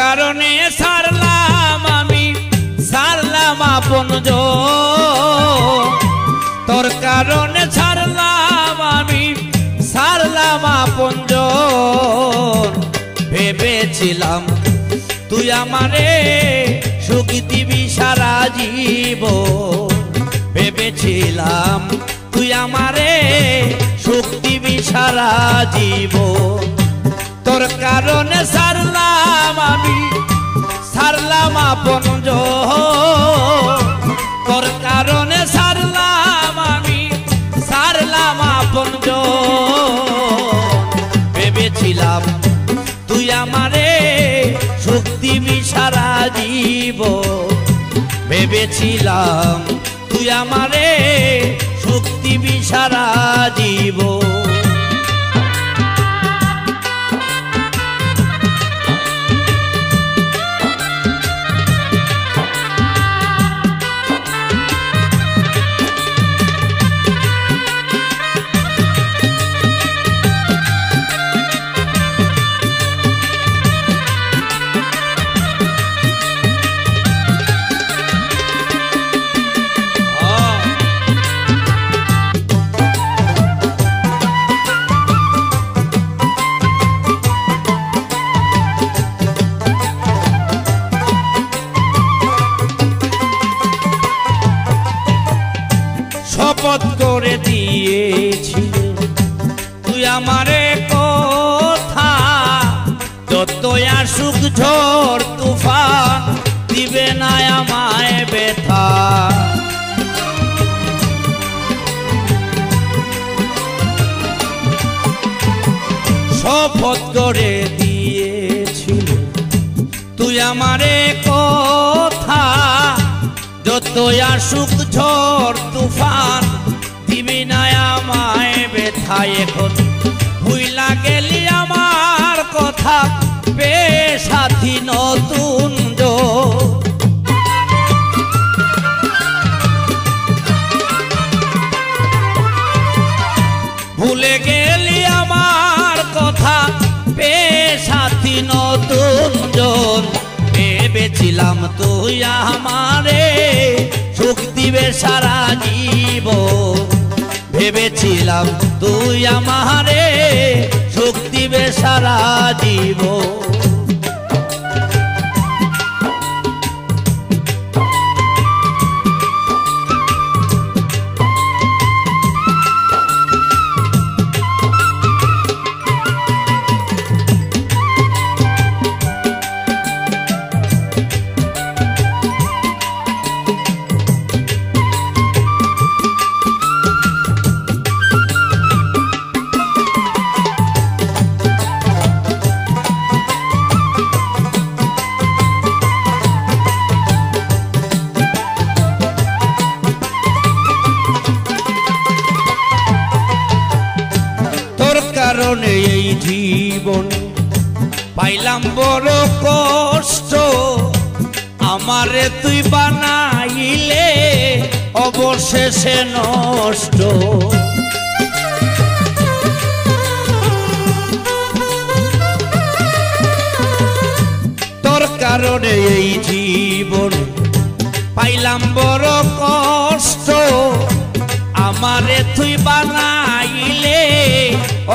কারণে সারলাম আমি, সারলাম আপনজন। তোর কারণে ছাড়লাম আমি, সারলাম আপনজন। ভেবেছিলাম তুই আমারে সুখ দিবি সারা জীবন। ভেবেছিলাম তুই আমারে সুখ দিবি সারা জীবন। তোর কারণে সারলাম আমি, সারলাম আপনজন। তোর কারণে সারলাম আমি, সারলাম আপনজন। ভেবেছিলাম তুই আমারে সুখ দিবি সারা জীবন। ভেবেছিলাম তুই আমারে সুখ দিবি সারা জীবন। শপথ করে দিয়েছিলে তুই আমারে কথা, যতই আসুক ঝড় তুফান দিবে না আমায় ব্যথা। শপথ করে দিয়েছিলে তুই আমারে কথা, যতই আসুক ঝড় তুফান দিবি না আমায় ব্যথা। এখন ভুইলা গেলি আমার কথা, পেয়ে সাথী নতুন ভুলে গেলি আমার কথা, পেয়ে সাথী নতুন জন। ভেবেছিলাম তুই আমারে সুখ দিবে সারা জীবন। ভেবেছিলাম তুই আমারে সুখ দিবে সারা জীবন। কারণে এই জীবনে পাইলাম বড় কষ্ট, আমারে তুই বানাইলে অবশেষে নষ্ট। তোর কারণে এই জীবনে পাইলাম বড় কষ্ট, আমারে তুই বানাইলে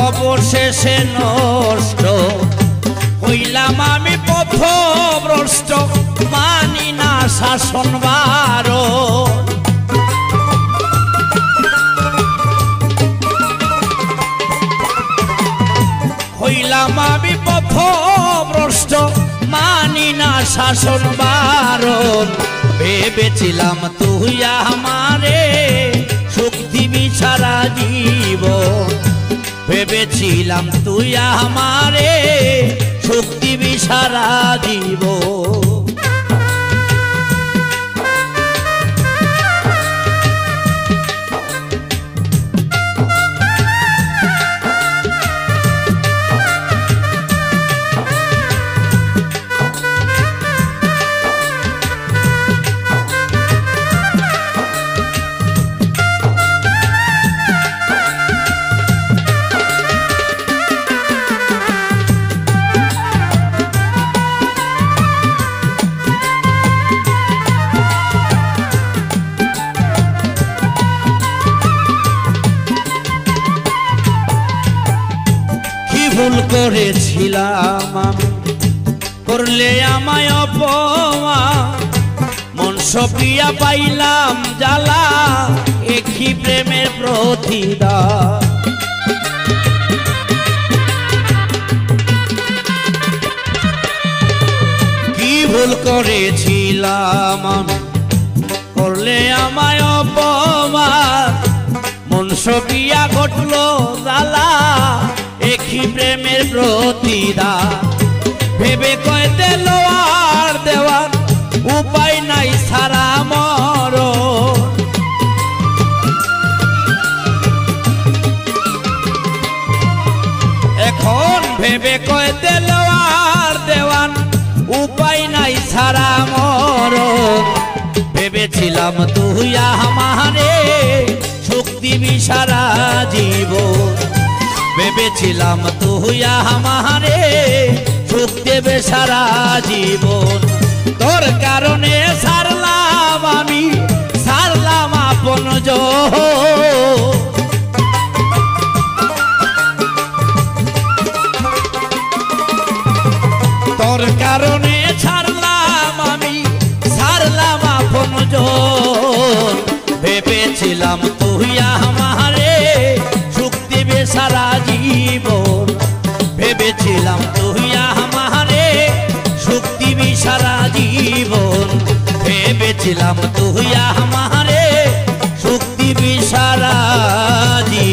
অবশেষে নষ্ট। হইলাম আমি পথভ্রষ্ট, মানি না শাসন বারণ। হইলাম আমি পথভ্রষ্ট, মানি না শাসন বারণ। ভেবেছিলাম তুই আমারে সুখ দিবি সারা জীবন। ভেবেছিলাম তুই আমারে সুখ দিবি সারা জীবন। ভুল করেছিলাম আমি, করলে আমায় অপমান, মন সপিয়া পাইলাম জ্বালা, একই প্রেমের প্রতিদান। কি ভুল করেছিলাম আমি, করলে আমায় অপমান, মন সপিয়া ঘটল জ্বালা, একই প্রেমের প্রতিদান। ভেবে কয় দিল আর দেওয়ার উপায় নাই সারা মরণ। এখন ভেবে কয় দিল আর দেওয়ান উপায় নাই সারা মরণ। ভেবেছিলাম তুই আমারে সুখ দিবি সারা জীবন, ভেবেছিলাম তুই আমারে সুখ দেবে সারা জীবন। তোর কারণে সারলাম আমি, সারলাম আপন জন। তোর কারণে ছাড়লাম আমি, সারলাম আপন জন। ভেবেছিলাম তুই আমারে সুখ দিবে সারা জীবন, ভেবেছিলাম তুই আমারে সুখ দিবি সারা জীবন, ভেবেছিলাম তুই আমারে সুখ দিবি সারা জীবন।